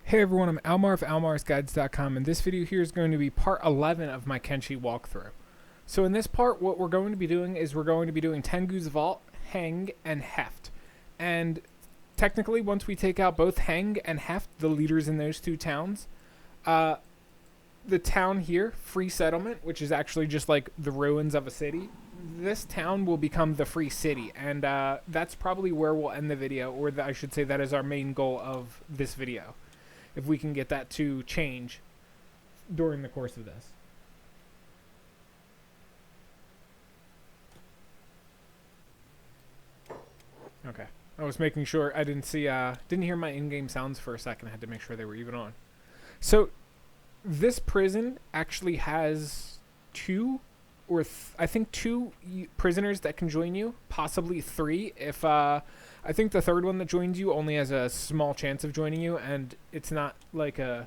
Hey everyone, I'm Almar of almarsguides.com, and this video here is going to be part 11 of my Kenshi walkthrough. So in this part, what we're going to be doing is we're going to be doing Tengu's Vault, Heng, and Heft. And technically, once we take out both Heng and Heft, the leaders in those two towns, the town here, Free Settlement, which is actually just like the ruins of a city, this town will become the Free City, and that's probably where we'll end the video, or I should say that is our main goal of this video, if we can get that to change during the course of this. Okay, I was making sure I didn't see, didn't hear my in-game sounds for a second. I had to make sure they were even on. So this prison actually has two prisoners that can join you, possibly three. If I think the third one that joins you only has a small chance of joining you, and it's not like a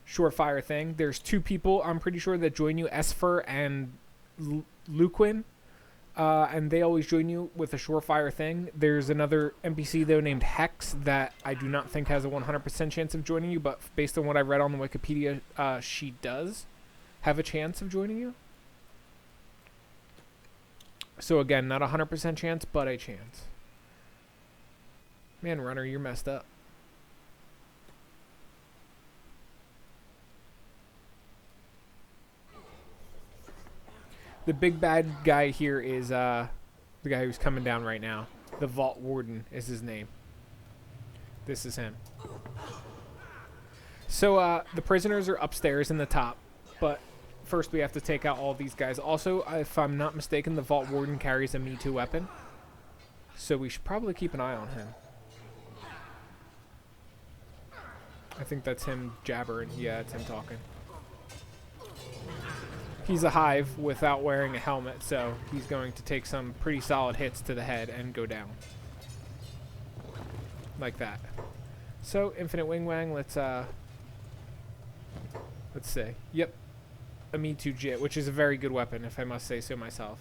surefire thing. There's two people I'm pretty sure that join you, Esfer and Luquin, and they always join you with a surefire thing. There's another NPC though named Hex that I do not think has a 100% chance of joining you, but based on what I read on the Wikipedia, she does have a chance of joining you. So again, not a 100% chance, but a chance. Man, runner, you're messed up. The big bad guy here is the guy who's coming down right now. The Vault Warden is his name. This is him. So the prisoners are upstairs in the top, but first we have to take out all these guys. Also, if I'm not mistaken, the Vault Warden carries a Me Too weapon, so we should probably keep an eye on him. I think that's him jabbering. Yeah, it's him talking. He's a hive without wearing a helmet, so he's going to take some pretty solid hits to the head and go down. Like that. So, Infinite Wing Wang, let's see. Yep. A Me Too Jit, which is a very good weapon, if I must say so myself.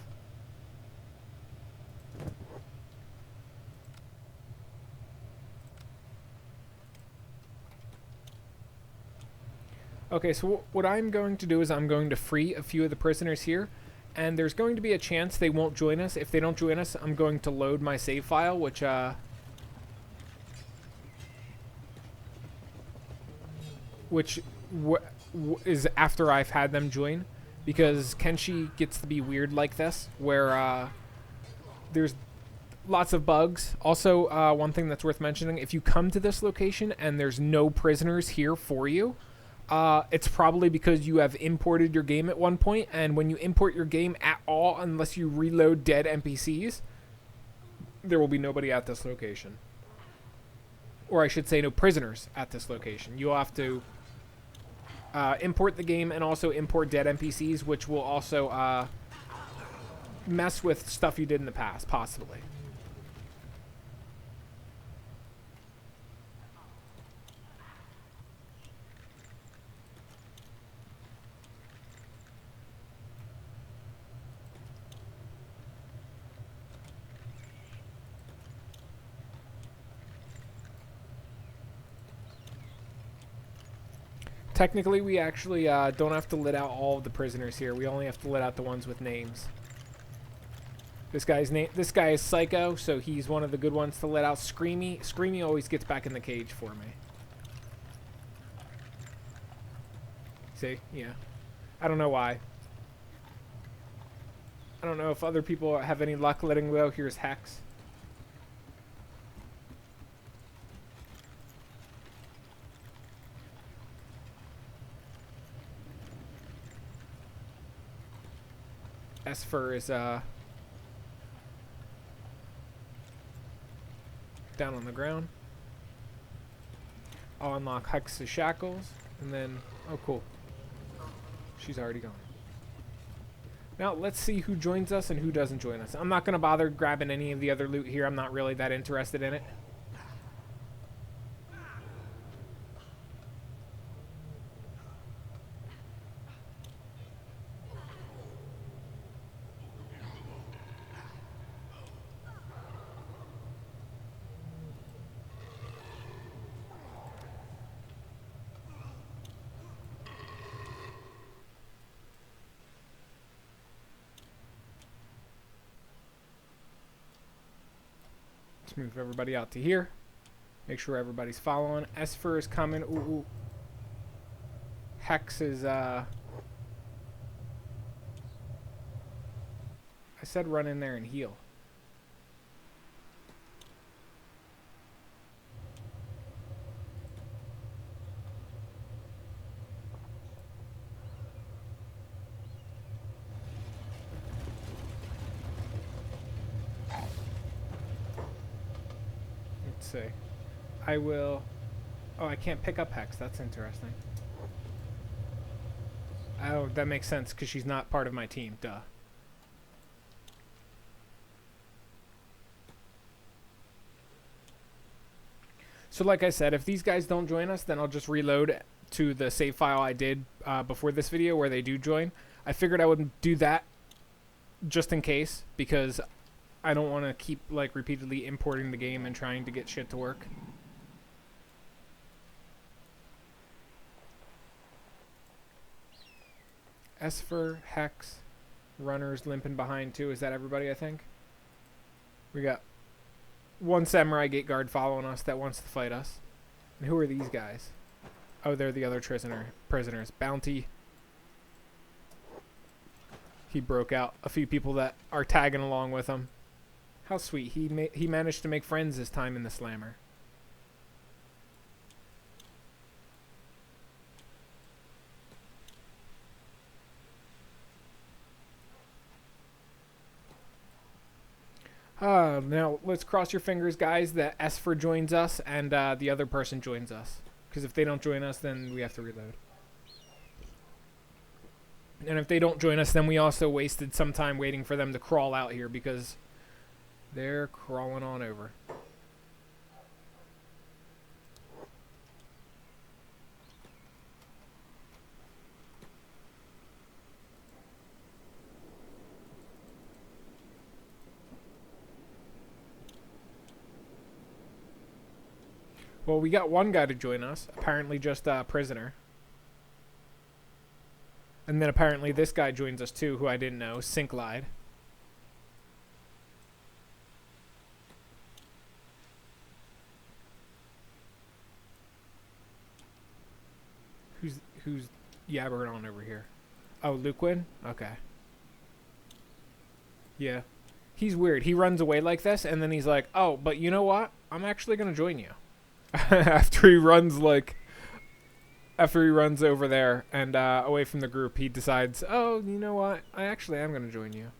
Okay, so what I'm going to do is I'm going to free a few of the prisoners here, and there's going to be a chance they won't join us. If they don't join us, I'm going to load my save file, which is after I've had them join, because Kenshi gets to be weird like this, where there's lots of bugs. Also, one thing that's worth mentioning, if you come to this location and there's no prisoners here for you, it's probably because you have imported your game at one point, and when you import your game at all, unless you reload dead NPCs, there will be nobody at this location. Or I should say no prisoners at this location. You'll have to import the game and also import dead NPCs, which will also mess with stuff you did in the past, possibly. Technically, we actually don't have to let out all of the prisoners here. We only have to let out the ones with names. This guy is Psycho, so he's one of the good ones to let out. Screamy always gets back in the cage for me. See? Yeah. I don't know why. I don't know if other people have any luck letting go. Here's Hex. Esfer is down on the ground. I'll unlock Hex's shackles, and then oh cool, she's already gone. Now let's see who joins us and who doesn't join us. I'm not gonna bother grabbing any of the other loot here. I'm not really that interested in it. Let's move everybody out to here. Make sure everybody's following. Esfer is coming. Ooh. Hex is, I said run in there and heal. Let's see. I will... Oh, I can't pick up Hex. That's interesting. Oh, that makes sense because she's not part of my team. Duh. So like I said, if these guys don't join us, then I'll just reload to the save file I did before this video where they do join. I figured I wouldn't do that just in case because I don't want to keep like repeatedly importing the game and trying to get shit to work. Esfer, Hex, runners limping behind too. Is that everybody, I think? We got one Samurai Gate Guard following us that wants to fight us. And who are these guys? Oh, they're the other prisoners. Bounty. He broke out a few people that are tagging along with him. How sweet. He managed to make friends this time in the Slammer. Now, let's cross your fingers, guys, that Esfer joins us and the other person joins us. Because if they don't join us, then we have to reload. And if they don't join us, then we also wasted some time waiting for them to crawl out here because they're crawling on over. Well, we got one guy to join us, apparently just a prisoner. And then apparently this guy joins us too, who I didn't know, Sinklide. Who's yabbering on over here? Oh, Luquin? Okay. Yeah. He's weird. He runs away like this, and then he's like, oh, but you know what? I'm actually going to join you. After he runs over there and away from the group, he decides, oh, you know what? I actually am going to join you.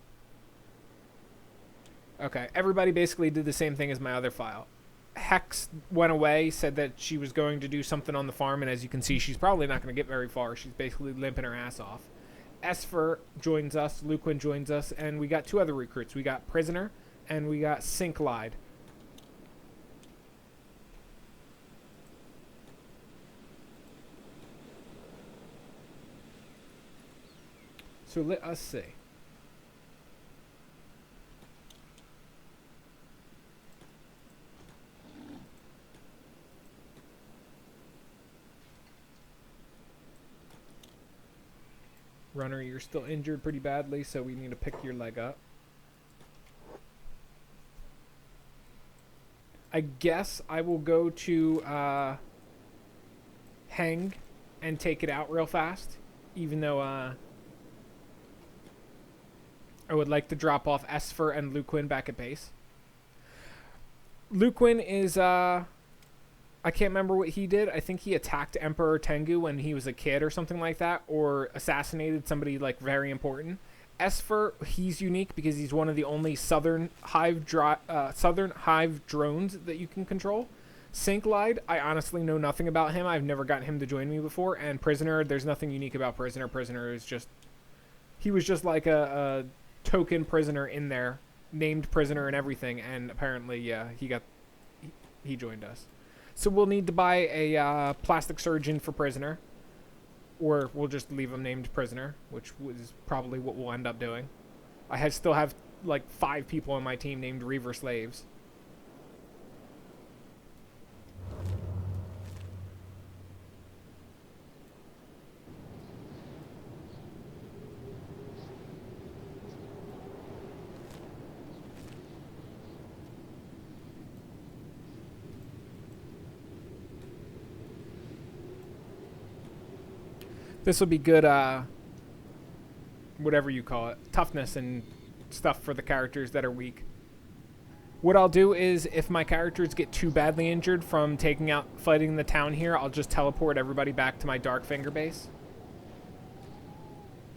Okay, everybody basically did the same thing as my other file. Hex went away, said that she was going to do something on the farm, and as you can see, she's probably not going to get very far. She's basically limping her ass off. Esfer joins us, Luquin joins us, and we got two other recruits. We got Prisoner, and we got Sinklide. So let us see. Runner, you're still injured pretty badly, so we need to pick your leg up. I guess I will go to Hang and take it out real fast, even though I would like to drop off Esfer and Luquin back at base. Luquin is, I can't remember what he did. I think he attacked Emperor Tengu when he was a kid or something like that, or assassinated somebody, like, very important. Esfer, he's unique because he's one of the only Southern Hive drones that you can control. Sinklide, I honestly know nothing about him. I've never gotten him to join me before. And Prisoner, there's nothing unique about Prisoner. Prisoner is just... He was just like a token prisoner in there, named Prisoner and everything, and apparently, yeah, he joined us. So we'll need to buy a plastic surgeon for Prisoner, or we'll just leave him named Prisoner, which was probably what we'll end up doing. I still have like 5 people on my team named Reaver Slaves. This will be good, whatever you call it, toughness and stuff for the characters that are weak. What I'll do is, if my characters get too badly injured from fighting the town here, I'll just teleport everybody back to my Darkfinger base.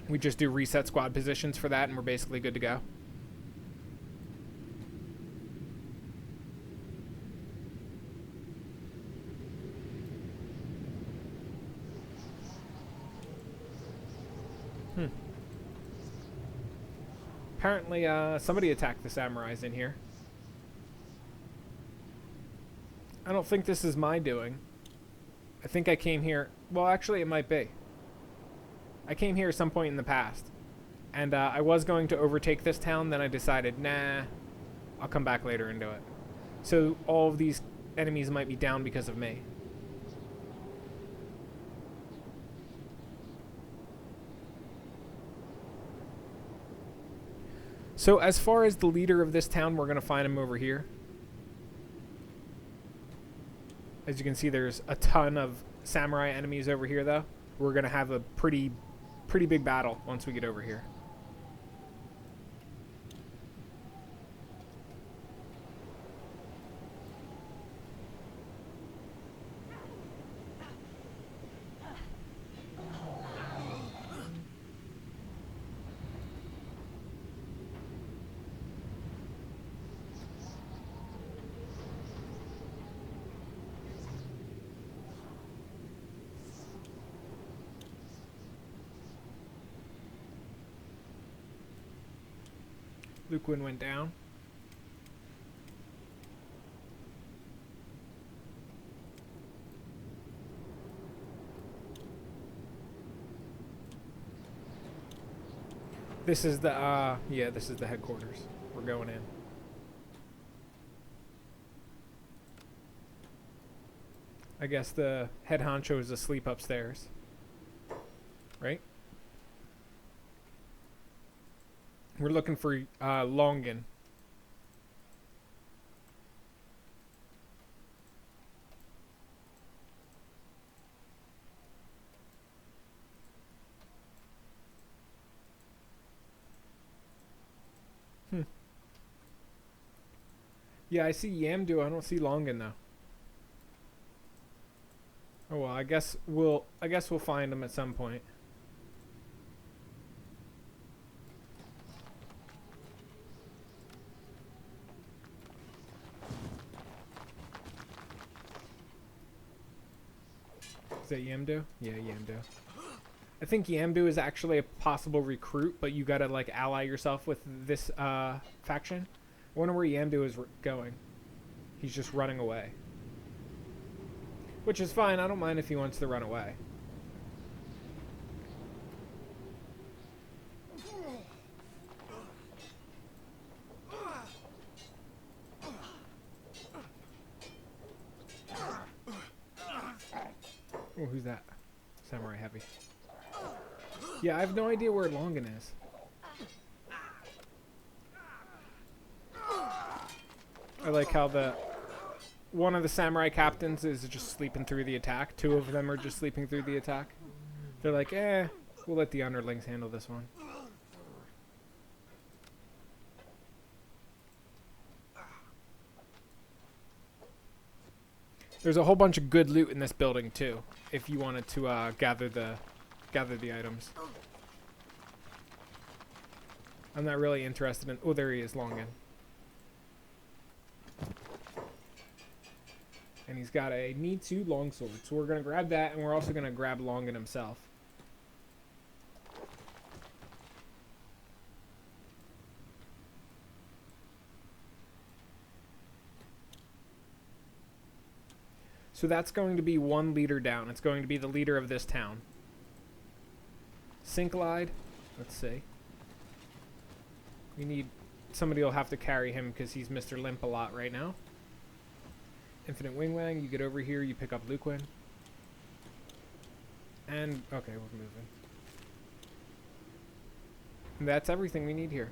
We just do reset squad positions for that, and we're basically good to go. Apparently, somebody attacked the samurais in here. I don't think this is my doing. I think I came here... Well, actually, it might be. I came here at some point in the past. And I was going to overtake this town, then I decided, nah, I'll come back later and do it. So all of these enemies might be down because of me. So as far as the leader of this town, we're going to find him over here. As you can see, there's a ton of samurai enemies over here, though. We're going to have a pretty big battle once we get over here. Luquin went down. This is the, yeah, this is the headquarters. We're going in. I guess the head honcho is asleep upstairs. Right? We're looking for Longan. Yeah, I see Yamdu. I don't see Longan though. Oh well, I guess we'll find him at some point. Is that Yamdu? Yeah, Yamdu. I think Yamdu is actually a possible recruit, but you gotta like ally yourself with this faction. I wonder where Yamdu is going. He's just running away. Which is fine, I don't mind if he wants to run away. Oh, who's that? Samurai Heavy. Yeah, I have no idea where Longan is. I like how one of the samurai captains is just sleeping through the attack. Two of them are just sleeping through the attack. They're like, we'll let the underlings handle this one. There's a whole bunch of good loot in this building too, if you wanted to gather the items. I'm not really interested in... Oh, there he is, Longan. And he's got a Mitsu longsword. So we're going to grab that, and we're also going to grab Longan himself. So that's going to be one leader down. It's going to be the leader of this town. Sinklide. Let's see. We need... Somebody will have to carry him because he's Mr. Limp a lot right now. Infinite Wing Wang, you get over here, you pick up Luquin. And, okay, we're moving. And that's everything we need here.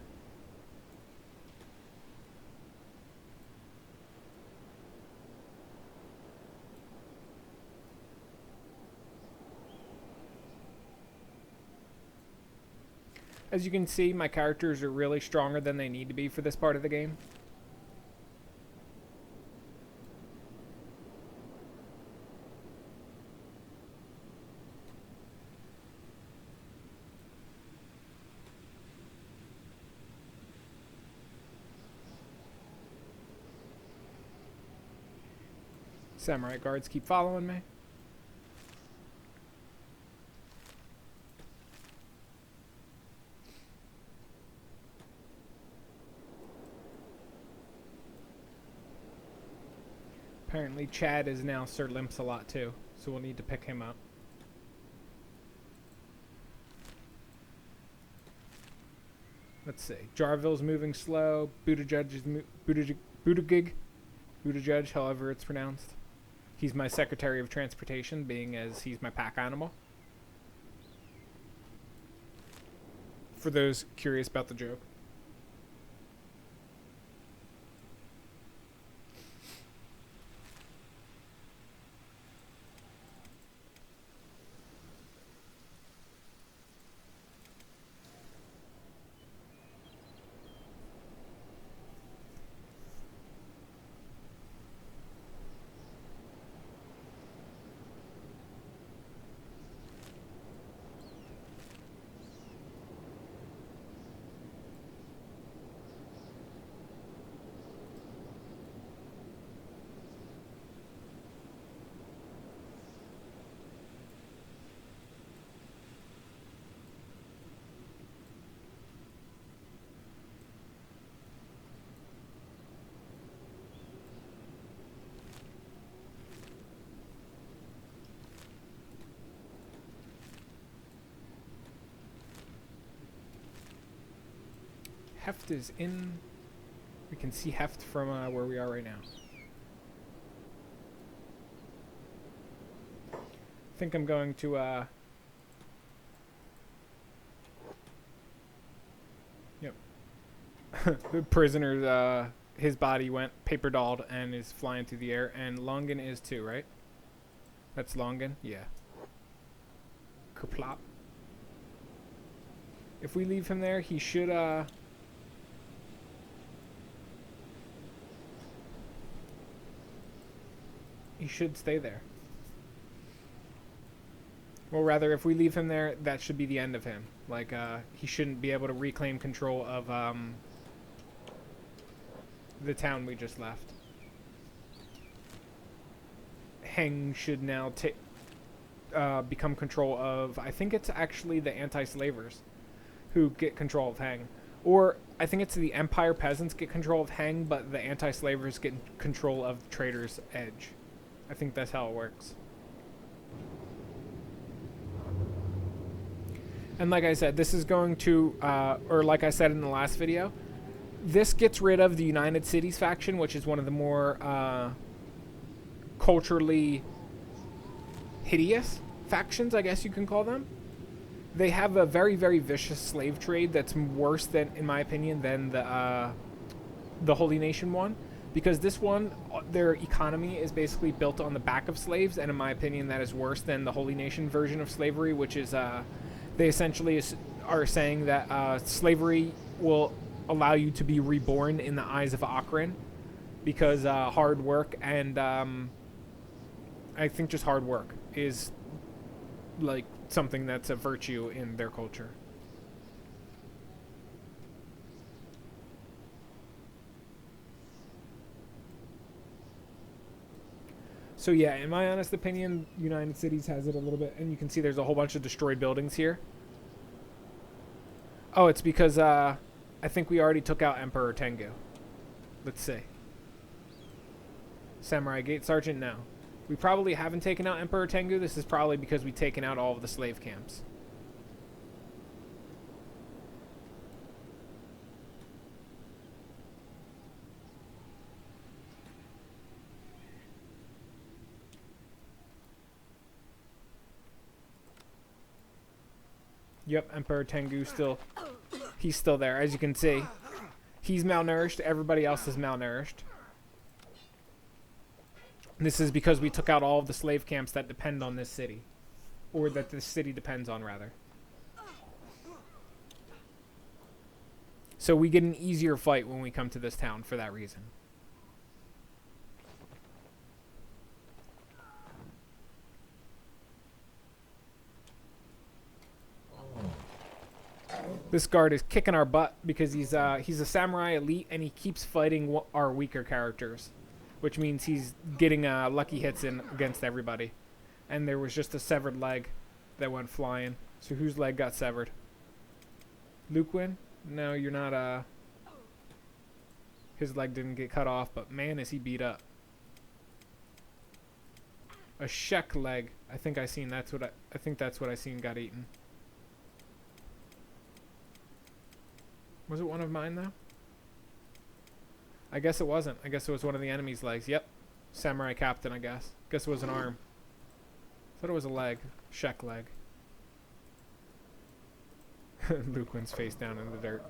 As you can see, my characters are really stronger than they need to be for this part of the game. Samurai guards keep following me. Apparently Chad is now Sir Limps-a-Lot too, so we'll need to pick him up. Let's see. Jarville's moving slow. Buttigieg is Buttigieg, however it's pronounced. He's my Secretary of Transportation, being as he's my pack animal. For those curious about the joke. Heft is in. We can see Heft from where we are right now. I think I'm going to yep. The prisoner, his body went paper dolled and is flying through the air, and Longan is too, right? That's Longan? Yeah. Kerplop. If we leave him there, he should he should stay there. Well, rather, if we leave him there, that should be the end of him. Like, he shouldn't be able to reclaim control of, the town we just left. Heng should now become control of, I think it's actually the anti-slavers who get control of Heng. Or, I think it's the Empire peasants get control of Heng, but the anti-slavers get control of the Trader's Edge. I think that's how it works. And like I said, this is going to, or like I said in the last video, this gets rid of the United Cities faction, which is one of the more culturally hideous factions, I guess you can call them. They have a very, very vicious slave trade that's worse than, in my opinion, than the Holy Nation one. Because this one, their economy is basically built on the back of slaves, and in my opinion, that is worse than the Holy Nation version of slavery, which is, they essentially are saying that slavery will allow you to be reborn in the eyes of Akron, because hard work and, I think just hard work is, like, something that's a virtue in their culture. So yeah, in my honest opinion, United Cities has it a little bit, and you can see there's a whole bunch of destroyed buildings here. Oh, it's because I think we already took out Emperor Tengu. Let's see. Samurai Gate Sergeant, no. We probably haven't taken out Emperor Tengu. This is probably because we've taken out all of the slave camps. Yep, Emperor Tengu he's still there, as you can see. He's malnourished, everybody else is malnourished. This is because we took out all of the slave camps that depend on this city. Or that this city depends on, rather. So we get an easier fight when we come to this town for that reason. This guard is kicking our butt because he's a samurai elite and he keeps fighting our weaker characters, which means he's getting lucky hits in against everybody. And there was just a severed leg that went flying. So whose leg got severed? Luquin? No, you're not. His leg didn't get cut off, but man, is he beat up. A Shek leg. I think I seen. I think that's what I seen got eaten. Was it one of mine, though? I guess it wasn't. I guess it was one of the enemy's legs. Yep. Samurai captain, I guess. Guess it was an arm. Thought it was a leg. Shek leg. Luquin's face down in the dirt.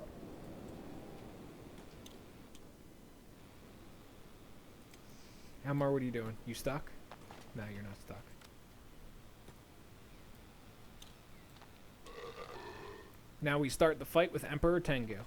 Almar, what are you doing? You stuck? No, you're not stuck. Now we start the fight with Emperor Tengu.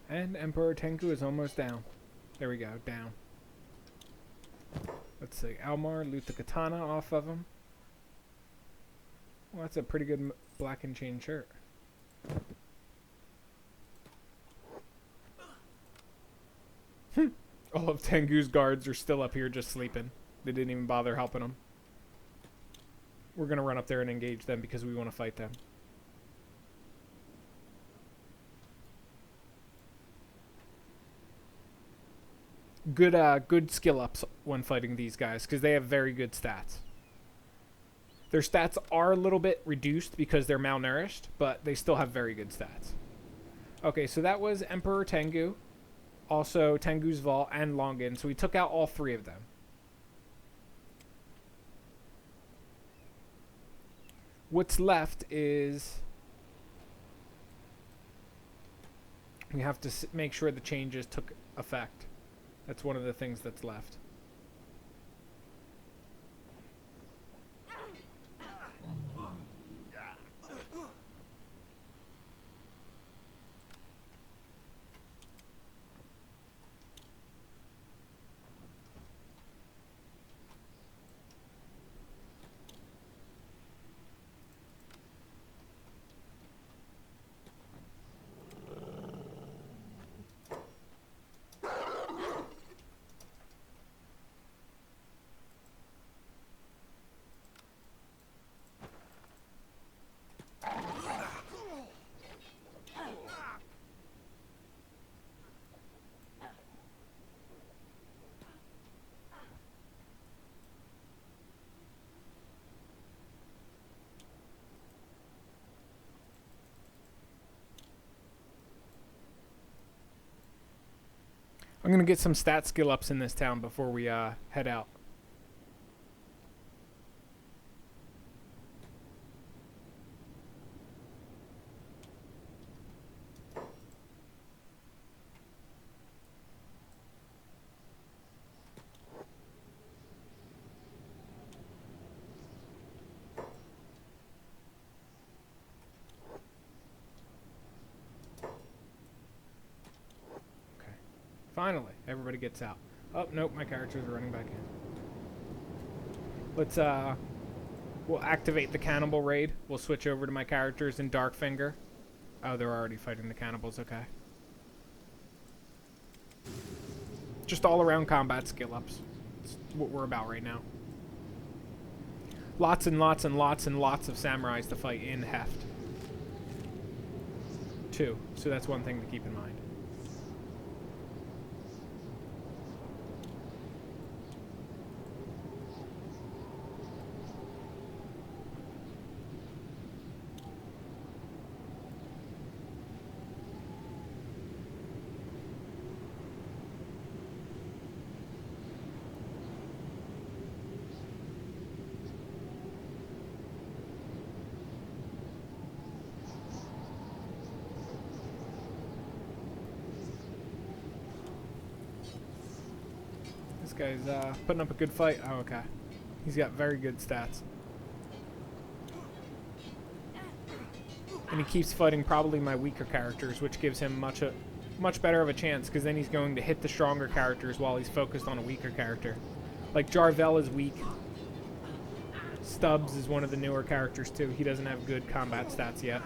And Emperor Tengu is almost down. There we go, down. Let's see, Almar, loot the katana off of him. Well, that's a pretty good black and chain shirt. All of Tengu's guards are still up here just sleeping. They didn't even bother helping him. We're going to run up there and engage them because we want to fight them. Good skill ups when fighting these guys because they have very good stats. Their stats are a little bit reduced because they're malnourished, but they still have very good stats. Okay, so that was Emperor Tengu, also Tengu's Vault, and Longin. So we took out all three of them. What's left is we have to make sure the changes took effect. That's one of the things that's left. I'm going to get some stat skill ups in this town before we head out. Finally, everybody gets out. Oh, nope, my characters are running back in. Let's, we'll activate the cannibal raid. We'll switch over to my characters in Darkfinger. Oh, they're already fighting the cannibals, okay. Just all around combat skill ups. That's what we're about right now. Lots and lots and lots and lots of samurais to fight in Heft. 2, so that's one thing to keep in mind. guy's putting up a good fight. Oh, okay. He's got very good stats. And he keeps fighting probably my weaker characters, which gives him much better of a chance, because then he's going to hit the stronger characters while he's focused on a weaker character. Like, Jarvel is weak. Stubbs is one of the newer characters, too. He doesn't have good combat stats yet.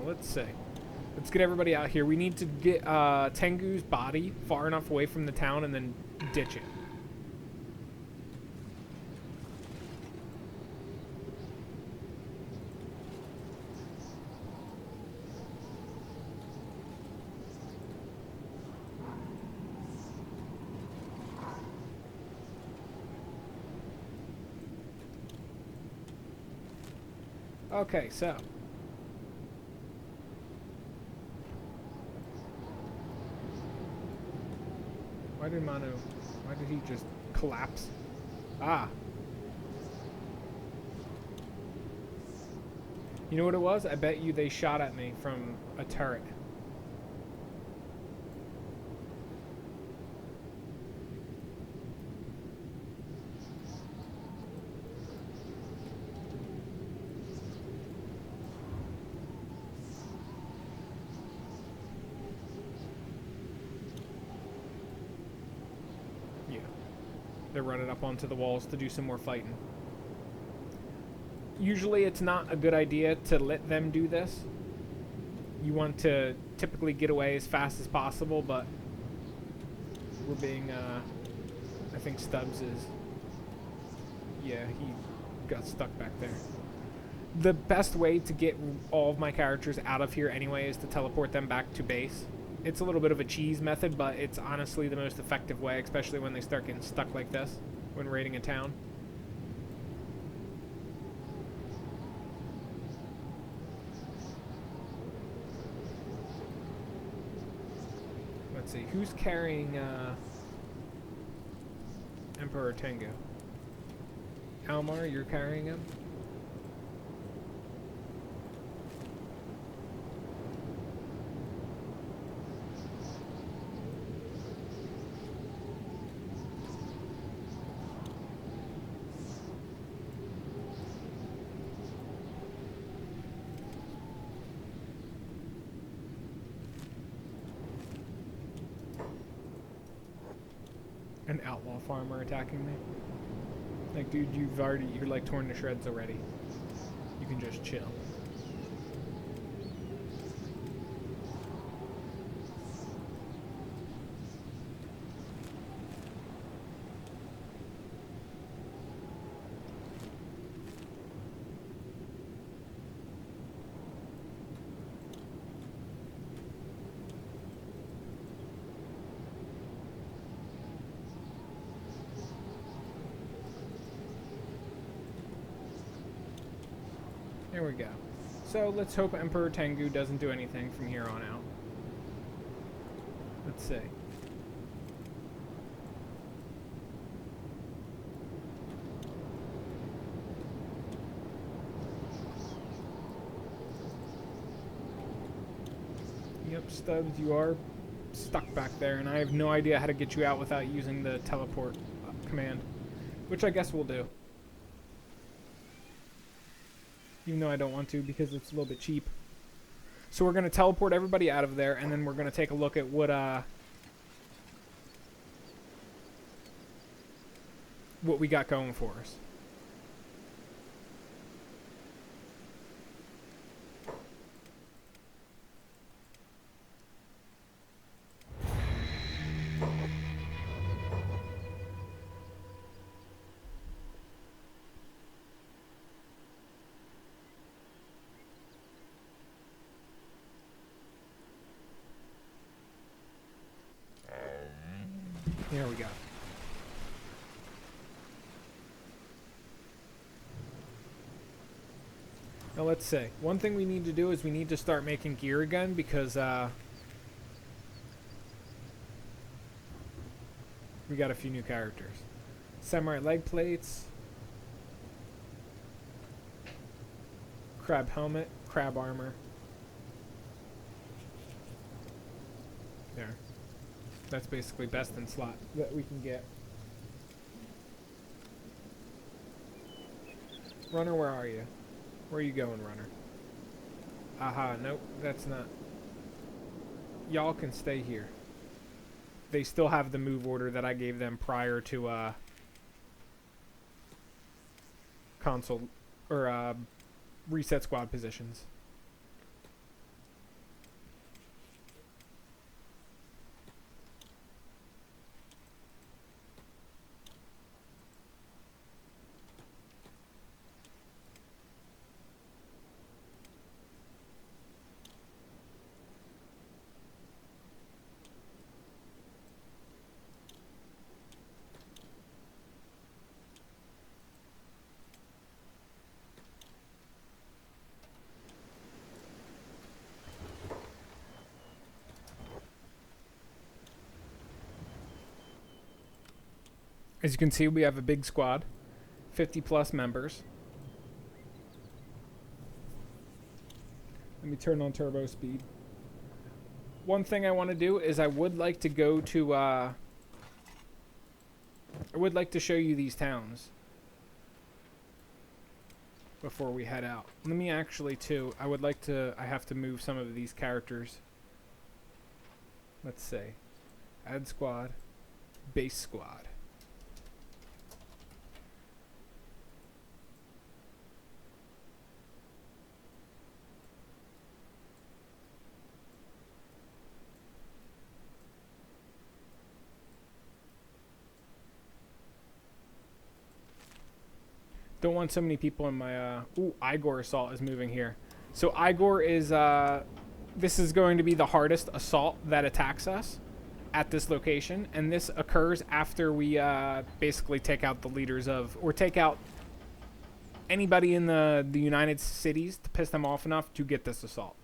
Let's see. Let's get everybody out here. We need to get Tengu's body far enough away from the town and then ditch it. Okay, so why did he just collapse? Ah. You know what it was? I bet you they shot at me from a turret. They're running up onto the walls to do some more fighting. Usually it's not a good idea to let them do this. You want to typically get away as fast as possible, but we're being, I think Stubbs is, yeah, he got stuck back there. The best way to get all of my characters out of here anyway is to teleport them back to base. It's a little bit of a cheese method, but it's honestly the most effective way, especially when they start getting stuck like this when raiding a town. Let's see, who's carrying Emperor Tengu? Almar, you're carrying him? An outlaw farmer attacking me. Like, dude, you're like torn to shreds already. You can just chill. There we go. So let's hope Emperor Tengu doesn't do anything from here on out. Let's see. Yep, Stubbs, you are stuck back there, and I have no idea how to get you out without using the teleport command, which I guess we'll do. Even though I don't want to because it's a little bit cheap. So we're going to teleport everybody out of there, and then we're going to take a look at what we got going for us. Here we go. Now let's see. One thing we need to do is we need to start making gear again because we got a few new characters. Samurai leg plates. Crab helmet. Crab armor. There. That's basically best in slot that we can get. Runner, where are you? Where are you going, runner? Aha, nope, that's not. Y'all can stay here. They still have the move order that I gave them prior to console or reset squad positions. As you can see, we have a big squad, 50 plus members. Let me turn on turbo speed. One thing I want to do is I would like to go to, I would like to show you these towns before we head out. Let me actually, too, I would like to, I have to move some of these characters. Let's see. Add squad, base squad. Don't want so many people in my, ooh, Eyegore assault is moving here. So Eyegore is, this is going to be the hardest assault that attacks us at this location. And this occurs after we, basically take out the leaders of, or take out anybody in the United Cities to piss them off enough to get this assault.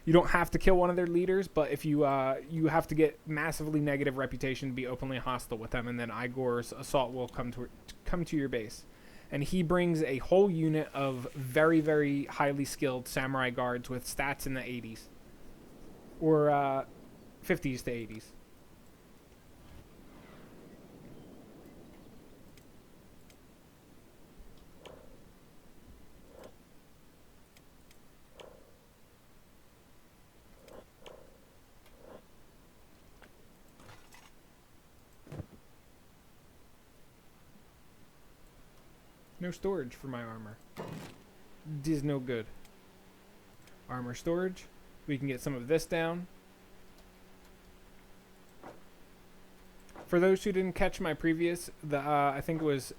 You don't have to kill one of their leaders, but if you, you have to get massively negative reputation to be openly hostile with them, and then Eyegore's assault will come to your base. And he brings a whole unit of very, very highly skilled samurai guards with stats in the 80s. Or 50s to 80s. No storage for my armor. This is no good. Armor storage. We can get some of this down. For those who didn't catch my previous, I think it was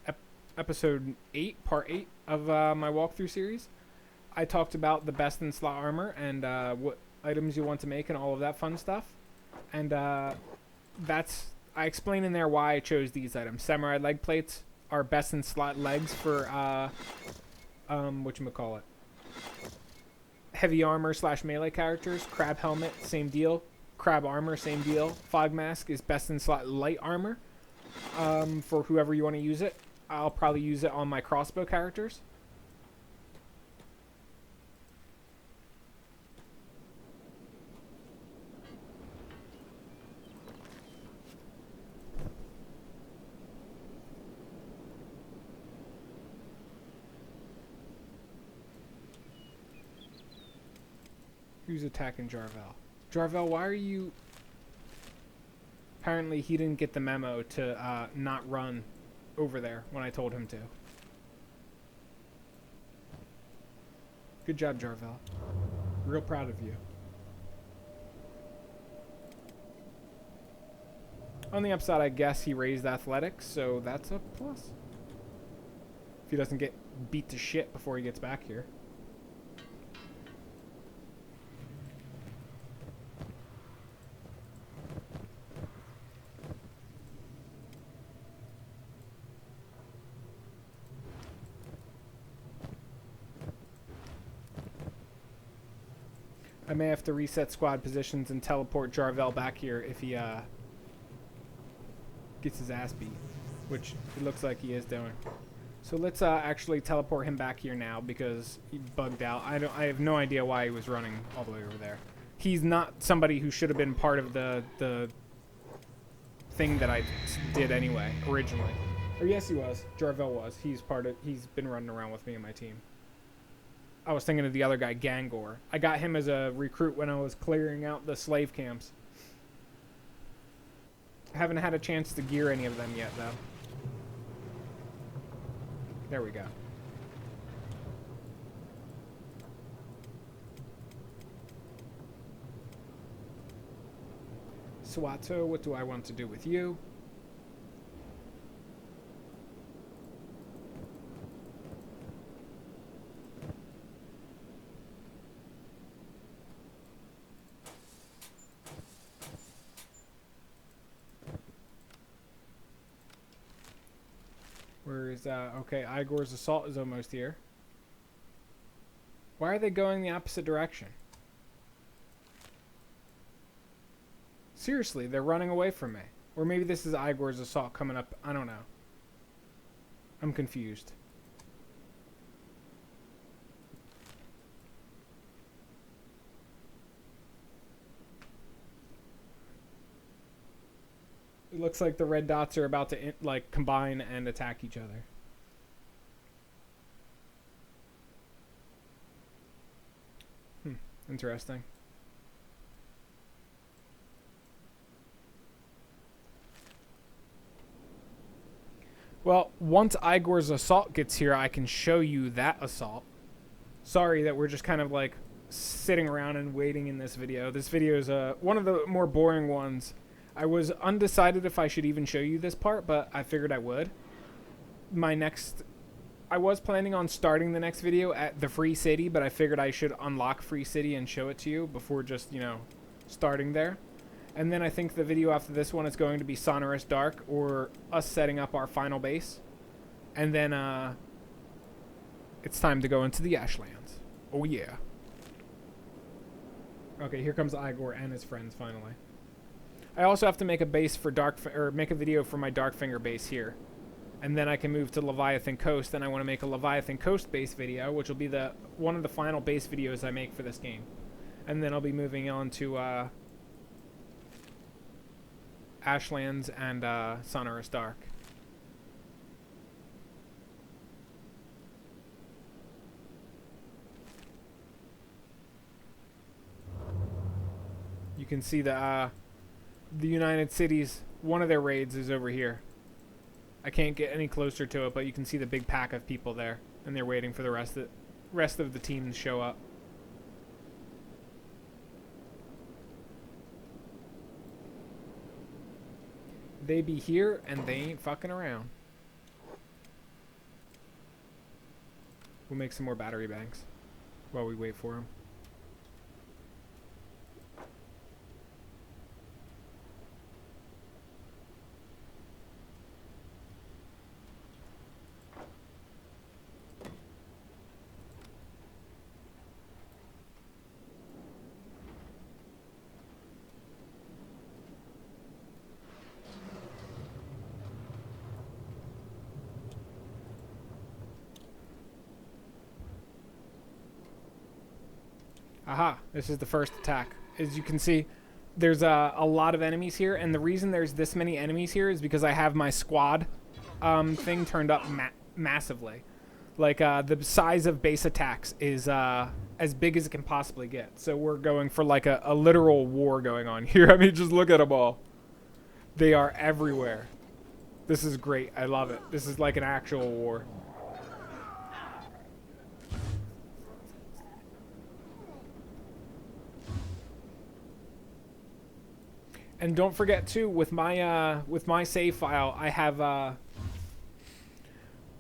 episode 8, part 8 of my walkthrough series, I talked about the best in slot armor and what items you want to make and all of that fun stuff. And I explain in there why I chose these items. Samurai leg plates are best in slot legs for whatchamacallit, heavy armor / melee characters. Crab helmet, same deal. Crab armor, same deal. Fog mask is best in slot light armor for whoever you want to use it. I'll probably use it on my crossbow characters. Who's attacking Jarvel? Jarvel, why are you... Apparently he didn't get the memo to not run over there when I told him to. Good job, Jarvel. Real proud of you. On the upside, I guess he raised athletics, so that's a plus. If he doesn't get beat to shit before he gets back here. I may have to reset squad positions and teleport Jarvel back here if he gets his ass beat, which it looks like he is doing. So let's actually teleport him back here now because he bugged out. I have no idea why he was running all the way over there. He's not somebody who should have been part of the thing that I did anyway originally. Or yes, he was. Jarvel was. He's been running around with me and my team. I was thinking of the other guy, Eyegore. I got him as a recruit when I was clearing out the slave camps. I haven't had a chance to gear any of them yet, though. There we go. Swato, what do I want to do with you? Where is okay, Eyegore's assault is almost here. Why are they going the opposite direction? Seriously, they're running away from me. Or maybe this is Eyegore's assault coming up. I don't know. I'm confused. It looks like the red dots are about to like combine and attack each other. Interesting. Well, once Eyegore's assault gets here, I can show you that assault. Sorry that we're just kind of like sitting around and waiting in this video. This video is one of the more boring ones. I was undecided if I should even show you this part, but I figured I would. I was planning on starting the next video at the Free City, but I figured I should unlock Free City and show it to you before just, you know, starting there. And then I think the video after this one is going to be Sonorous Dark, or us setting up our final base. And then it's time to go into the Ashlands. Oh yeah. Okay, here comes Eyegore and his friends finally. I also have to make a base for make a video for my Darkfinger base here. And then I can move to Leviathan Coast, and I want to make a Leviathan Coast base video, which will be one of the final base videos I make for this game. And then I'll be moving on to Ashlands and Sonorous Dark. You can see the United Cities, one of their raids is over here. I can't get any closer to it, but you can see the big pack of people there, and they're waiting for the rest of the team to show up. They be here, and they ain't fucking around. We'll make some more battery banks while we wait for them. Aha, this is the first attack. As you can see, there's a lot of enemies here, and the reason there's this many enemies here is because I have my squad thing turned up massively. Like, the size of base attacks is as big as it can possibly get. So we're going for like a literal war going on here. I mean, just look at them all. They are everywhere. This is great. I love it. This is like an actual war. And don't forget too, with my save file, I have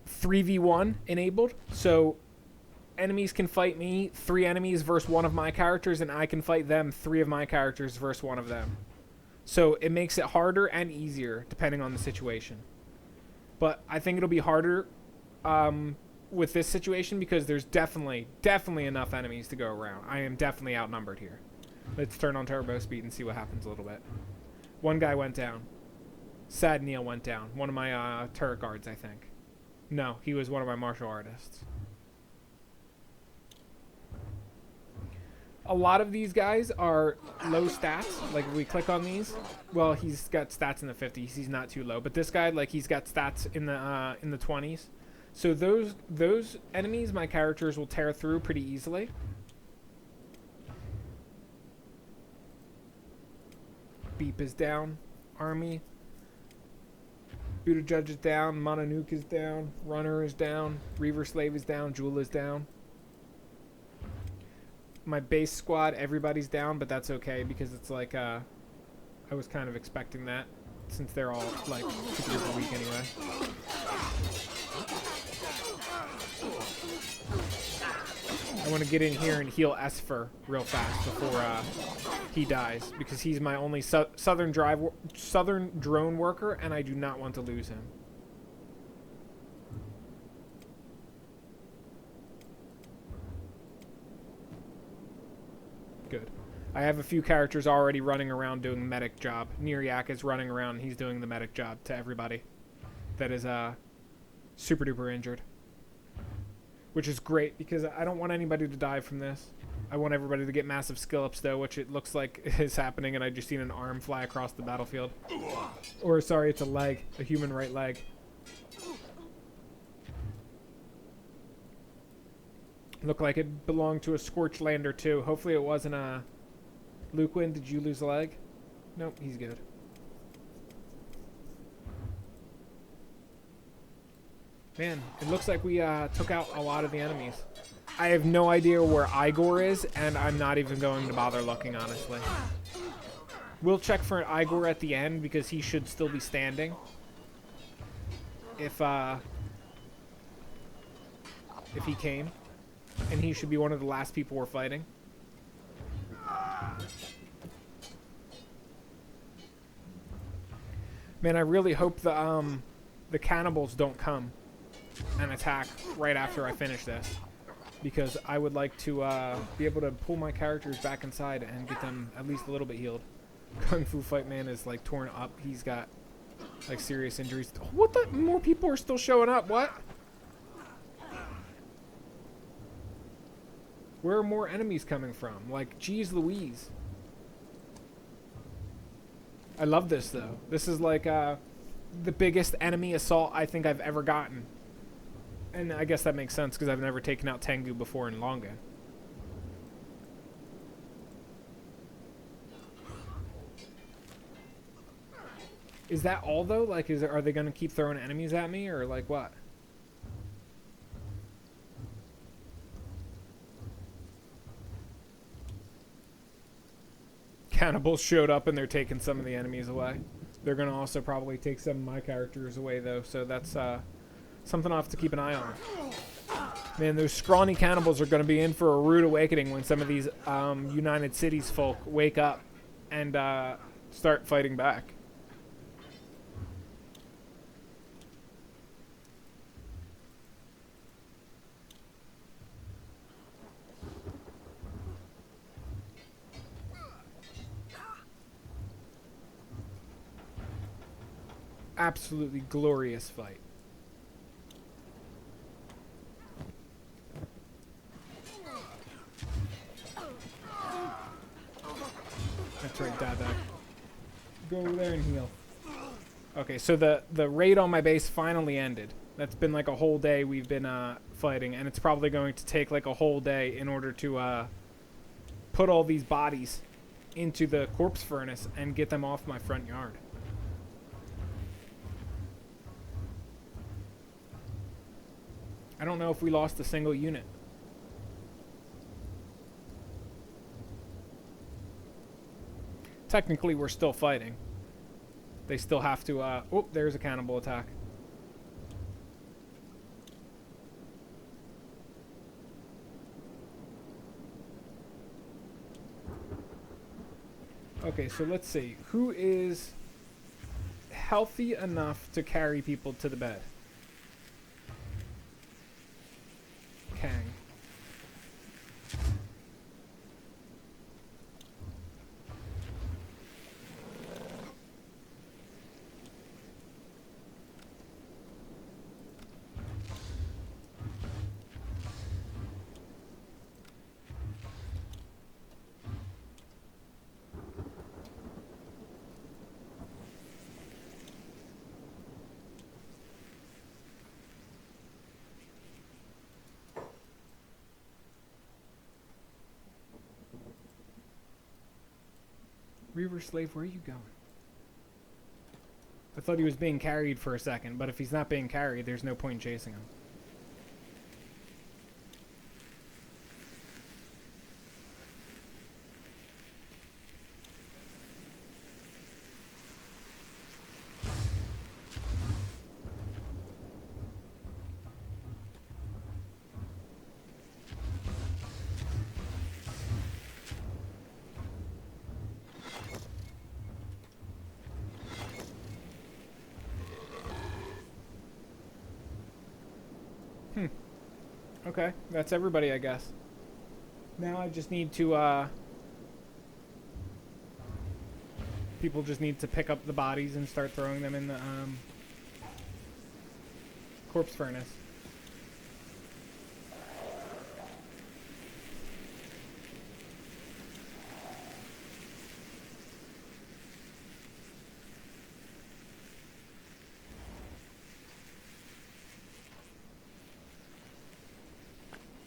3v1 enabled. So enemies can fight me, 3 enemies versus one of my characters, and I can fight them, 3 of my characters versus one of them. So it makes it harder and easier depending on the situation. But I think it'll be harder with this situation because there's definitely enough enemies to go around. I am definitely outnumbered here. Let's turn on turbo speed and see what happens a little bit. One guy went down. Sad Neil went down. One of my turret guards, I think. No, he was one of my martial artists. A lot of these guys are low stats. Like, if we click on these, well, he's got stats in the 50s. He's not too low. But this guy, like, he's got stats in the 20s. So those enemies, my characters will tear through pretty easily. Beep is down. Army. Buddha Judge is down. Mononuke is down. Runner is down. Reaver Slave is down. Jewel is down. My base squad, everybody's down, but that's okay because it's like, I was kind of expecting that since they're all, like, super weak anyway. I want to get in here and heal Esfer real fast before he dies because he's my only southern drone worker, and I do not want to lose him. Good. I have a few characters already running around doing the medic job. Niryak is running around. He's doing the medic job to everybody that is super duper injured. Which is great because I don't want anybody to die from this. I want everybody to get massive skill ups though, which it looks like is happening, and I just seen an arm fly across the battlefield. Or sorry, it's a leg. A human right leg. Looked like it belonged to a Scorched Lander too. Hopefully it wasn't a... Luquin, did you lose a leg? Nope, he's good. Man, it looks like we took out a lot of the enemies. I have no idea where Eyegore is, and I'm not even going to bother looking, honestly. We'll check for an Eyegore at the end because he should still be standing. If he came. And he should be one of the last people we're fighting. Man, I really hope the cannibals don't come and attack right after I finish this. Because I would like to be able to pull my characters back inside and get them at least a little bit healed. Kung Fu Fight Man is like torn up. He's got like serious injuries. What the? More people are still showing up. What? Where are more enemies coming from? Like, geez Louise. I love this, though. This is like the biggest enemy assault I think I've ever gotten. And I guess that makes sense because I've never taken out Tengu before in Longa. Is that all, though? Like, are they going to keep throwing enemies at me, or like what? Cannibals showed up and they're taking some of the enemies away. They're going to also probably take some of my characters away, though, so that's something I'll have to keep an eye on. Man, those scrawny cannibals are going to be in for a rude awakening when some of these United Cities folk wake up and start fighting back. Absolutely glorious fight. That's right, Dada. Go over there and heal. Okay, so the raid on my base finally ended. That's been like a whole day we've been fighting, and it's probably going to take like a whole day in order to put all these bodies into the corpse furnace and get them off my front yard. I don't know if we lost a single unit. Technically, we're still fighting. They still have to, oh, there's a cannibal attack. Okay, so let's see. Who is healthy enough to carry people to the bed? Reaver Slave, where are you going? I thought he was being carried for a second, but if he's not being carried, there's no point in chasing him. Okay, that's everybody, I guess. Now I just need to, people just need to pick up the bodies and start throwing them in the, corpse furnace.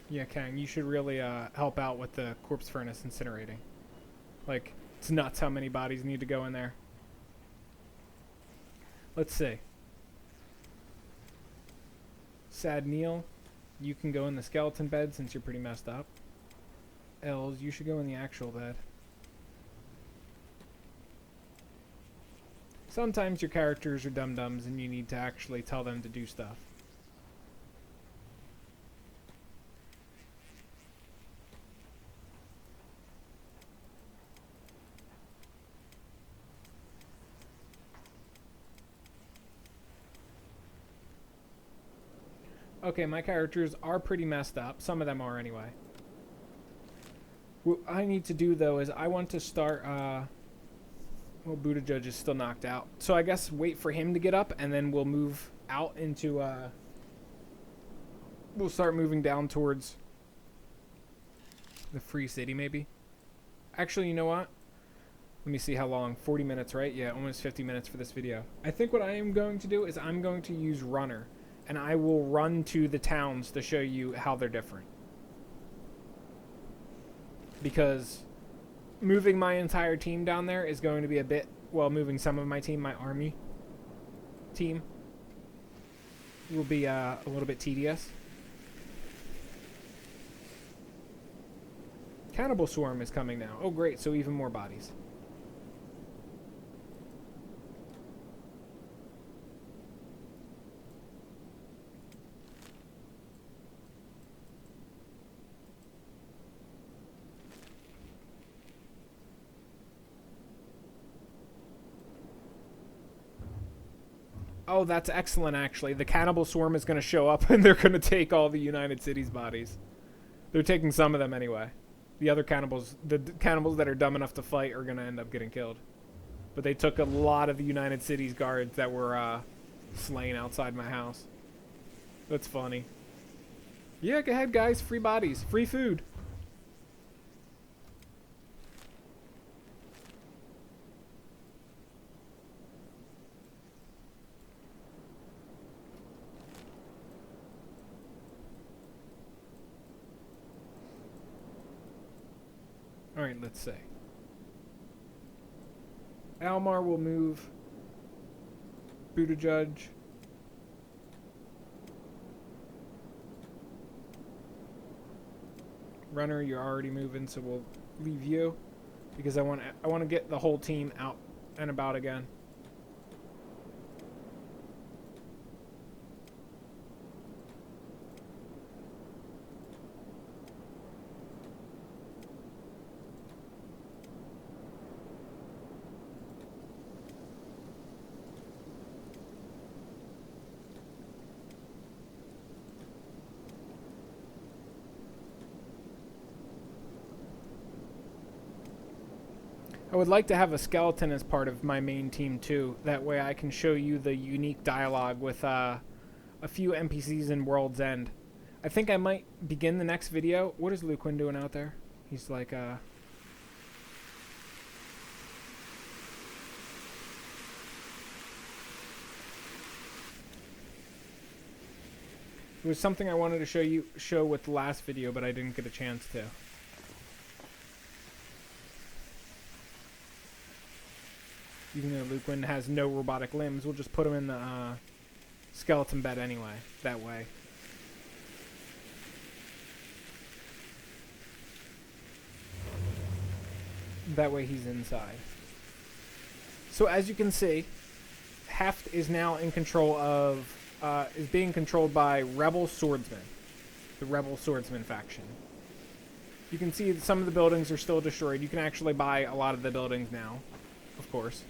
Yeah, Kang, you should really help out with the corpse furnace incinerating. Like, it's nuts how many bodies need to go in there. Let's see. Sad Neil, you can go in the skeleton bed since you're pretty messed up. Els, you should go in the actual bed. Sometimes your characters are dum-dums and you need to actually tell them to do stuff. Okay, my characters are pretty messed up. Some of them are anyway. What I need to do, though, is I want to start... well, Buddha Judge is still knocked out. So I guess wait for him to get up, and then we'll move out into... we'll start moving down towards the Free City, maybe. Actually, you know what? Let me see how long. 40 minutes, right? Yeah, almost 50 minutes for this video. I think what I am going to do is I'm going to use Runner. And I will run to the towns to show you how they're different. Because moving my entire team down there is going to be a bit... Well, moving some of my team, my army team, will be a little bit tedious. Cannibal Swarm is coming now. Oh, great. So even more bodies. Oh, that's excellent, actually. The Cannibal Swarm is going to show up, and they're going to take all the United Cities bodies. They're taking some of them anyway. The other cannibals, the cannibals that are dumb enough to fight, are going to end up getting killed. But they took a lot of the United Cities guards that were slain outside my house. That's funny. Yeah, go ahead, guys. Free bodies. Free food. Alright, let's see. Almar will move. Buddha Judge. Runner, you're already moving, so we'll leave you. Because I want to get the whole team out and about again. I would like to have a skeleton as part of my main team too. That way I can show you the unique dialogue with a few NPCs in World's End. I think I might begin the next video. What is Luke Quinn doing out there? He's like It was something I wanted to show with the last video, but I didn't get a chance to. Even though Luquin has no robotic limbs, we'll just put him in the skeleton bed anyway. That way. That way he's inside. So as you can see, Heft is now in control of, is being controlled by Rebel Swordsmen. The Rebel Swordsman faction. You can see that some of the buildings are still destroyed. You can actually buy a lot of the buildings now, of course.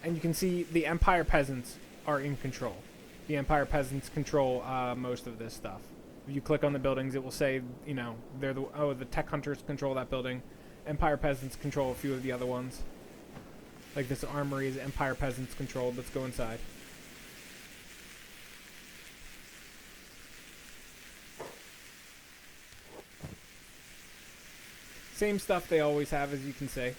And you can see the Empire Peasants are in control. The Empire Peasants control most of this stuff. If you click on the buildings, it will say, you know, they're the Tech Hunters control that building. Empire Peasants control a few of the other ones. Like this armory is Empire Peasants controlled. Let's go inside. Same stuff they always have, as you can see.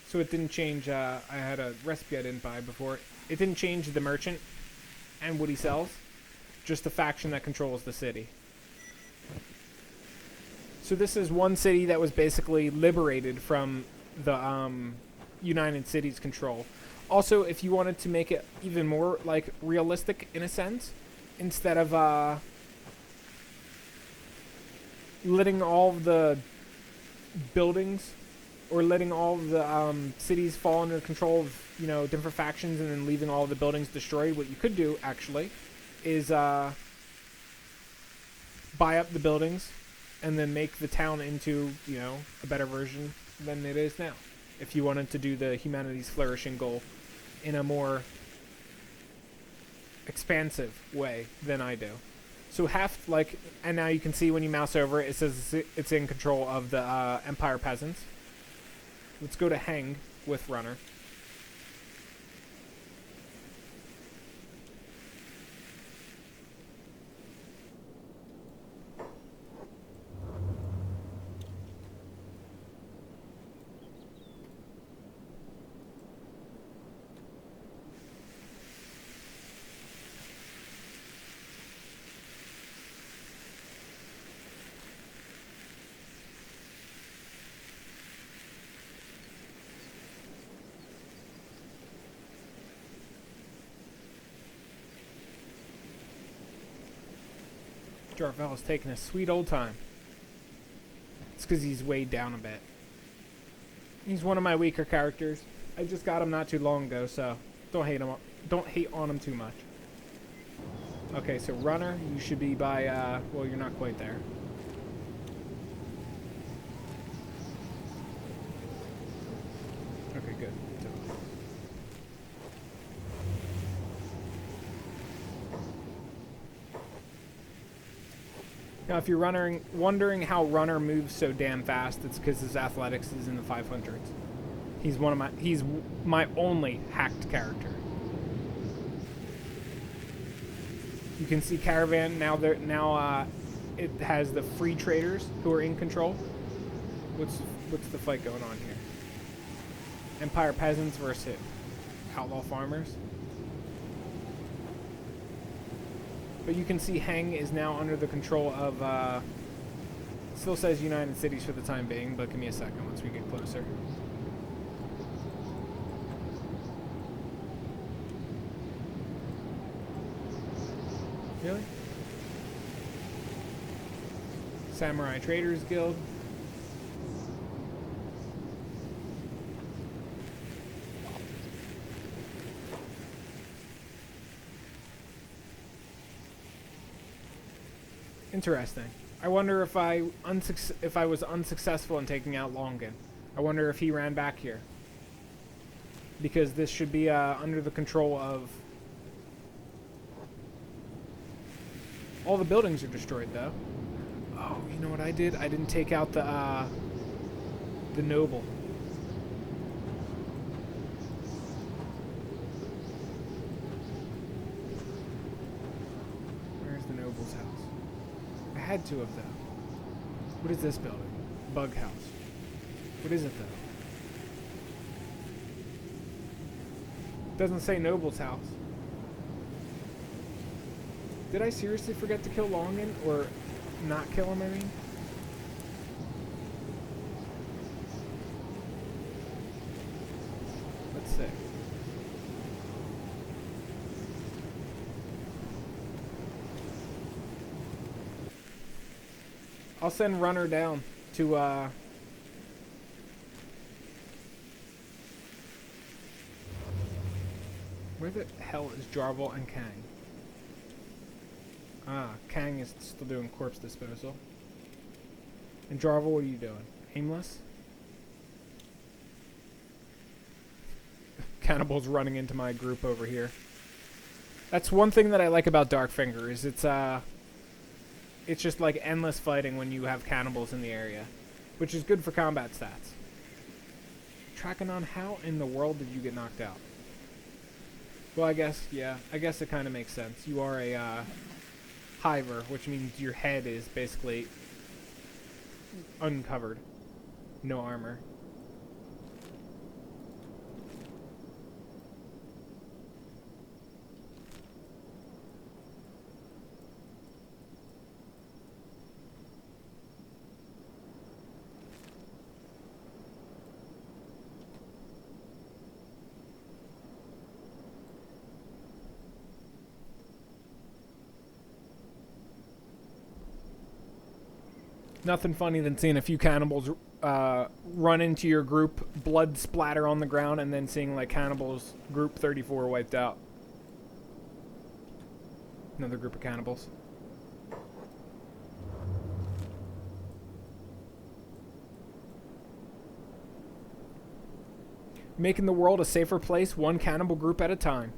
So it didn't change. I had a recipe I didn't buy before. It didn't change the merchant and what he sells. Just the faction that controls the city. So this is one city that was basically liberated from the United Cities control. Also, if you wanted to make it even more like realistic in a sense, instead of letting all of the buildings or letting all of the cities fall under control of, you know, different factions and then leaving all of the buildings destroyed, what you could do actually is buy up the buildings and then make the town into, you know, a better version than it is now. If you wanted to do the humanity's flourishing goal in a more expansive way than I do. So Heft, like, and now you can see when you mouse over it, it says it's in control of the Empire Peasants. Let's go to Hang with Runner. Jarvel's taking a sweet old time. It's because he's weighed down a bit. He's one of my weaker characters. I just got him not too long ago, so don't hate him. Don't hate on him too much. Okay, so Runner, you should be by. Well, you're not quite there. Okay, good. So, now, if you're wondering how Runner moves so damn fast, it's because his athletics is in the 500s. He's my only hacked character. You can see Caravan now. It has the free traders who are in control. What's the fight going on here? Empire Peasants versus Outlaw Farmers. But you can see Heng is now under the control of, still says United Cities for the time being, but give me a second once we get closer. Really? Samurai Traders Guild. Interesting. I wonder if I was unsuccessful in taking out Longan. I wonder if he ran back here. Because this should be under the control of... All the buildings are destroyed, though. Oh, you know what I did? I didn't take out the noble. Where's the noble's house? I had two of them. What is this building? Bug house. What is it, though? Doesn't say noble's house. Did I seriously forget to kill Longan? Or not kill him, I mean? sick. I'll send Runner down to, where the hell is Jarvel and Kang? Ah, Kang is still doing corpse disposal. And Jarvel, what are you doing? Aimless? Cannibals running into my group over here. That's one thing that I like about Darkfinger, is it's just like endless fighting when you have cannibals in the area, which is good for combat stats. Tracking on, how in the world did you get knocked out? Well, I guess it kind of makes sense. You are a hiver, which means your head is basically uncovered. No armor. Nothing funny than seeing a few cannibals run into your group, blood splatter on the ground, and then seeing like cannibals group 34 wiped out. Another group of cannibals. Making the world a safer place, one cannibal group at a time.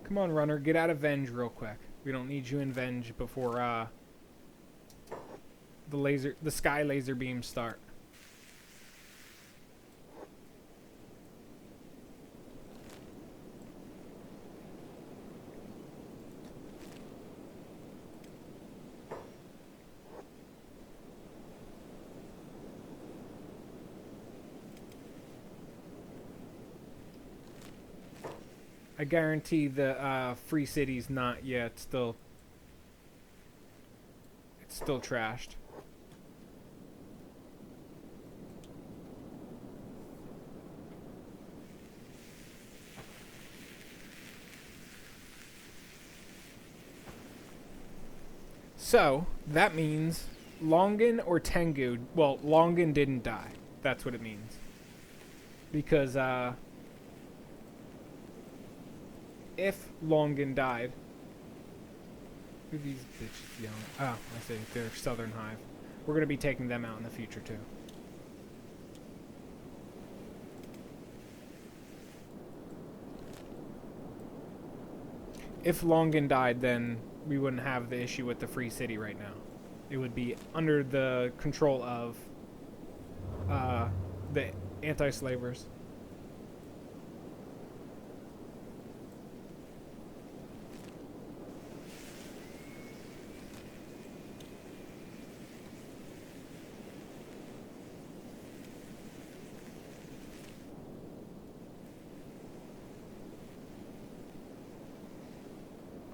Come on, Runner, get out of Venge real quick. We don't need you in Venge before the sky laser beams start. I guarantee the free city's not yet. It's still trashed. So that means Longan or Tengu. Well, Longan didn't die. That's what it means. Because if Longan died, who are these bitches yelling? Oh, I see. They're Southern Hive. We're gonna be taking them out in the future too. If Longan died, then we wouldn't have the issue with the free city right now. It would be under the control of the anti-slavers.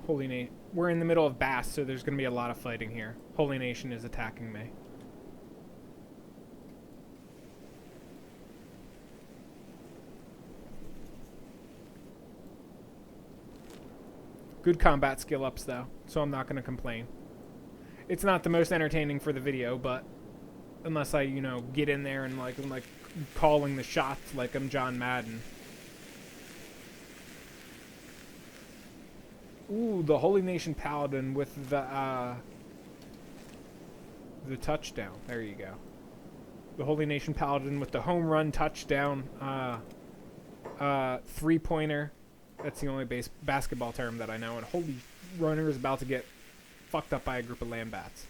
Holy Nation. We're in the middle of Bass, so there's going to be a lot of fighting here. Holy Nation is attacking me. Good combat skill ups, though, so I'm not going to complain. It's not the most entertaining for the video, but unless I, you know, get in there and I'm like calling the shots like I'm John Madden. Ooh, the Holy Nation Paladin with the touchdown. There you go. The Holy Nation Paladin with the home run touchdown, three-pointer. That's the only basketball term that I know. And Holy Runner is about to get fucked up by a group of Lambats.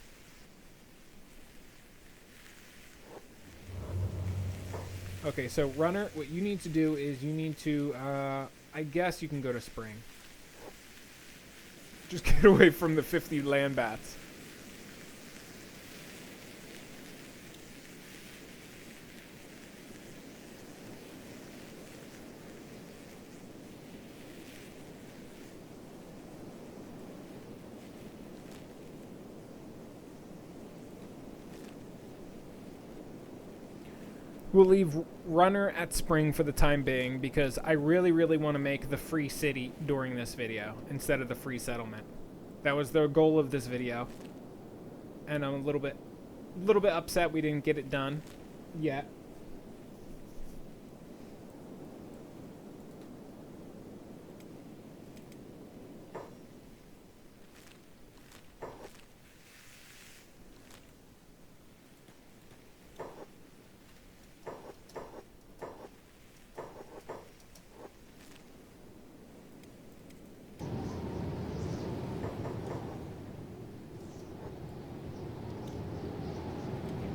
Okay, so Runner, what you need to do is you need to, I guess you can go to Spring. Just get away from the 50 Lambats. We'll leave Runner at Spring for the time being because I really, really want to make the free city during this video instead of the free settlement. That was the goal of this video. And I'm a little bit upset we didn't get it done yet.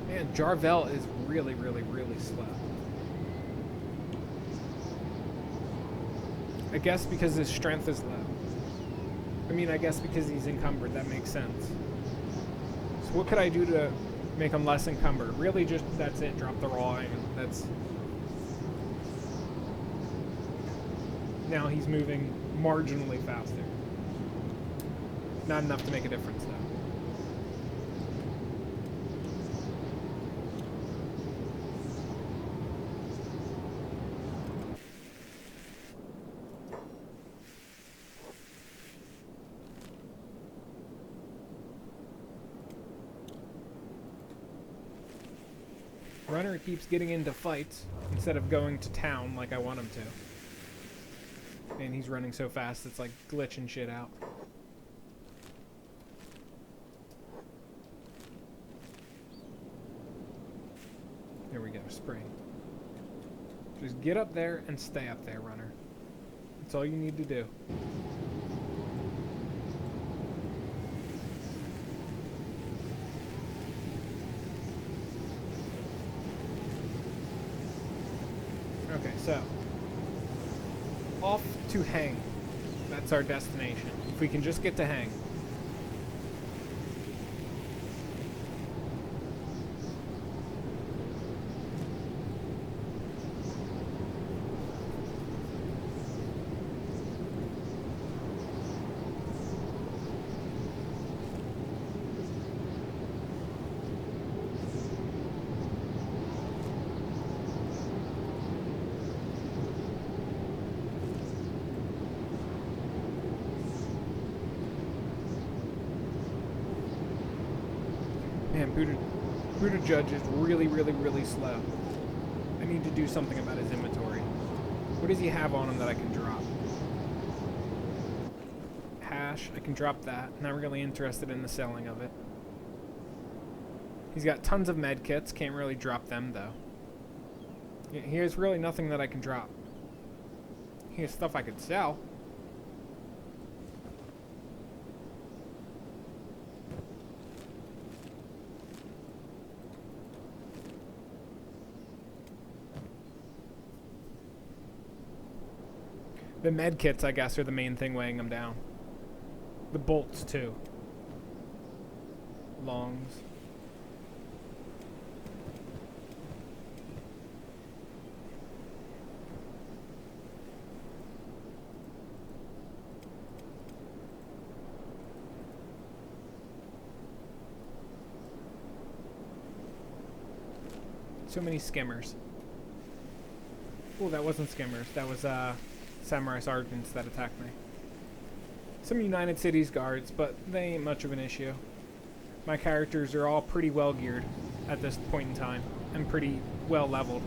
Man, Jarvel is really, really, really slow. I guess because his strength is low. I mean, I guess because he's encumbered, that makes sense. So what could I do to make him less encumbered? Really just, that's it, drop the raw iron. That's... Now he's moving marginally faster. Not enough to make a difference, though. Runner keeps getting into fights instead of going to town like I want him to. And he's running so fast it's like glitching shit out. There we go, spring. Just get up there and stay up there, Runner. That's all you need to do. Okay, so off to Hang. That's our destination. If we can just get to Hang. Man, Buddha Judge is really, really, really slow. I need to do something about his inventory. What does he have on him that I can drop? Hash, I can drop that. Not really interested in the selling of it. He's got tons of med kits, can't really drop them though. Here's really nothing that I can drop. Here's stuff I could sell. The med kits, I guess, are the main thing weighing them down. The bolts, too. Longs. So many skimmers. Oh, that wasn't skimmers. That was, Samurai Sergeants that attacked me. Some United Cities guards, but they ain't much of an issue. My characters are all pretty well geared at this point in time, and pretty well leveled.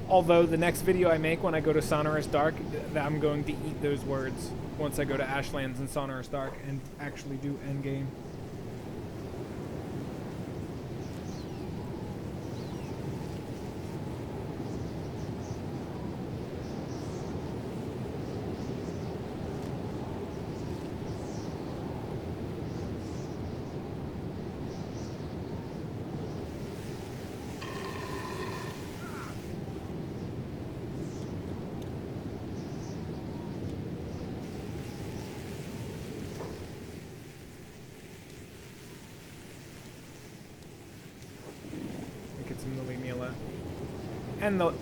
Although the next video I make when I go to Sonorous Dark, I'm going to eat those words once I go to Ashlands and Sonorous Dark and actually do endgame.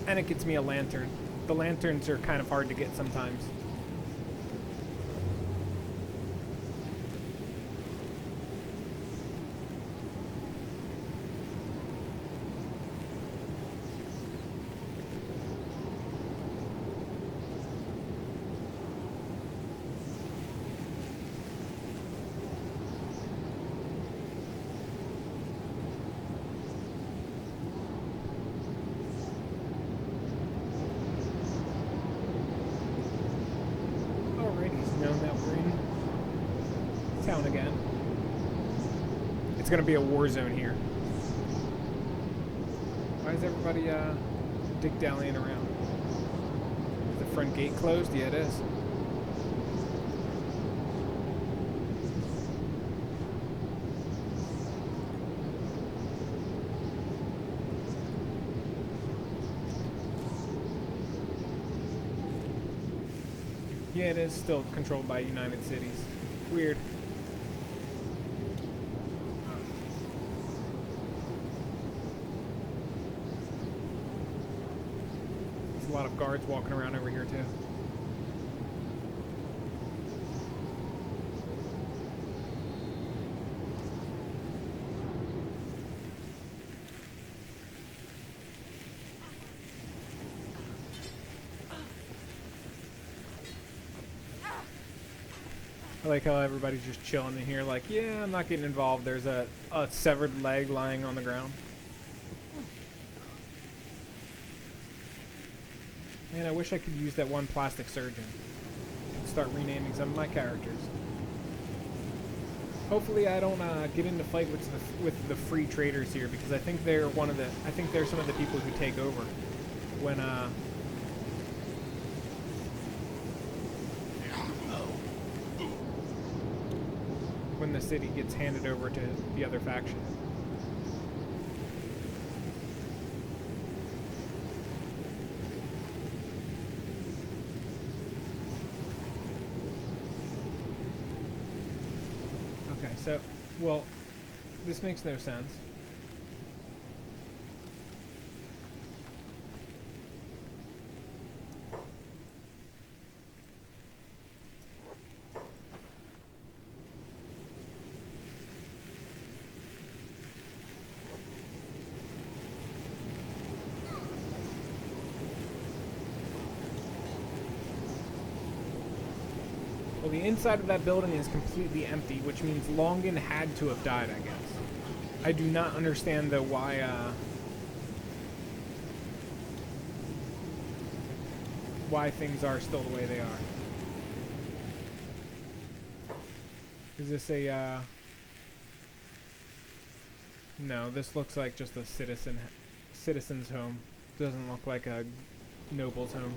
And it gets me a lantern. The lanterns are kind of hard to get sometimes. It's gonna be a war zone here. Why is everybody dick-dallying around? Is the front gate closed? Yeah, it is. Yeah, it is still controlled by United Cities. Weird. There's a lot of guards walking around over here too. I like how everybody's just chilling in here like, yeah, I'm not getting involved. There's a severed leg lying on the ground. Man, I wish I could use that one plastic surgeon and start renaming some of my characters. Hopefully I don't get into fight with the free traders here, because I think they're they're some of the people who take over when the city gets handed over to the other faction. Okay, so, well, this makes no sense. Well, the inside of that building is completely empty, which means Longan had to have died, I guess. I do not understand, though, why things are still the way they are. Is this a, No, this looks like just a citizen's home. Doesn't look like a noble's home.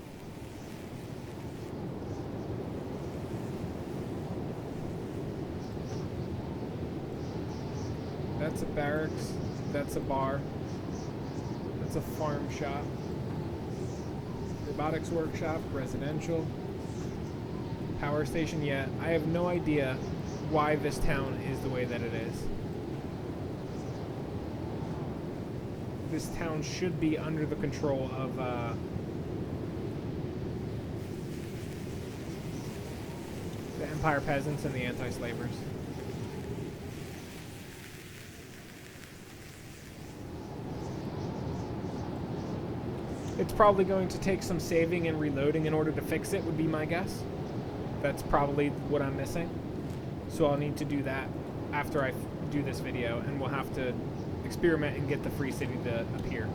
That's a barracks. That's a bar. That's a farm shop. Robotics workshop. Residential. Power station. Yeah, I have no idea why this town is the way that it is. This town should be under the control of the Empire peasants and the anti-slavers. It's probably going to take some saving and reloading in order to fix it, would be my guess. That's probably what I'm missing. So I'll need to do that after I do this video, and we'll have to experiment and get the free city to appear.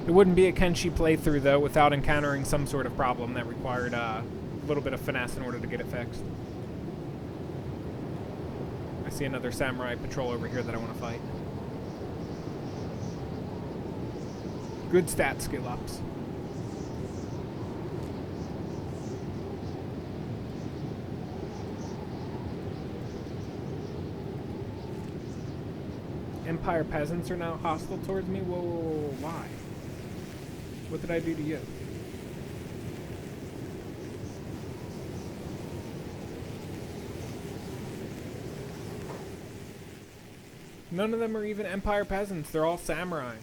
It wouldn't be a Kenshi playthrough, though, without encountering some sort of problem that required a little bit of finesse in order to get it fixed. I see another samurai patrol over here that I want to fight. Good stat skill ups. Empire peasants are now hostile towards me? Whoa, whoa, whoa, why? What did I do to you? None of them are even Empire peasants. They're all samurais.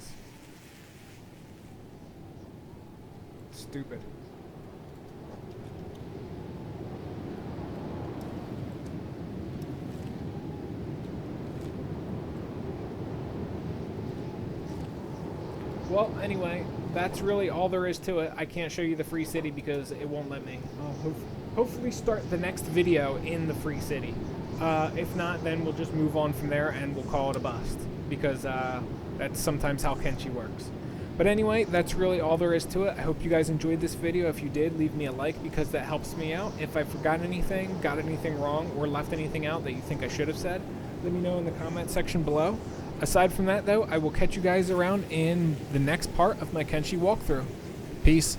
Stupid. Well, anyway, that's really all there is to it. I can't show you the free city because it won't let me. I'll hopefully start the next video in the free city. If not, then we'll just move on from there and we'll call it a bust, because that's sometimes how Kenshi works. But anyway, that's really all there is to it. I hope you guys enjoyed this video. If you did, leave me a like because that helps me out. If I forgot anything, got anything wrong, or left anything out that you think I should have said, let me know in the comment section below. Aside from that, though, I will catch you guys around in the next part of my Kenshi walkthrough. Peace.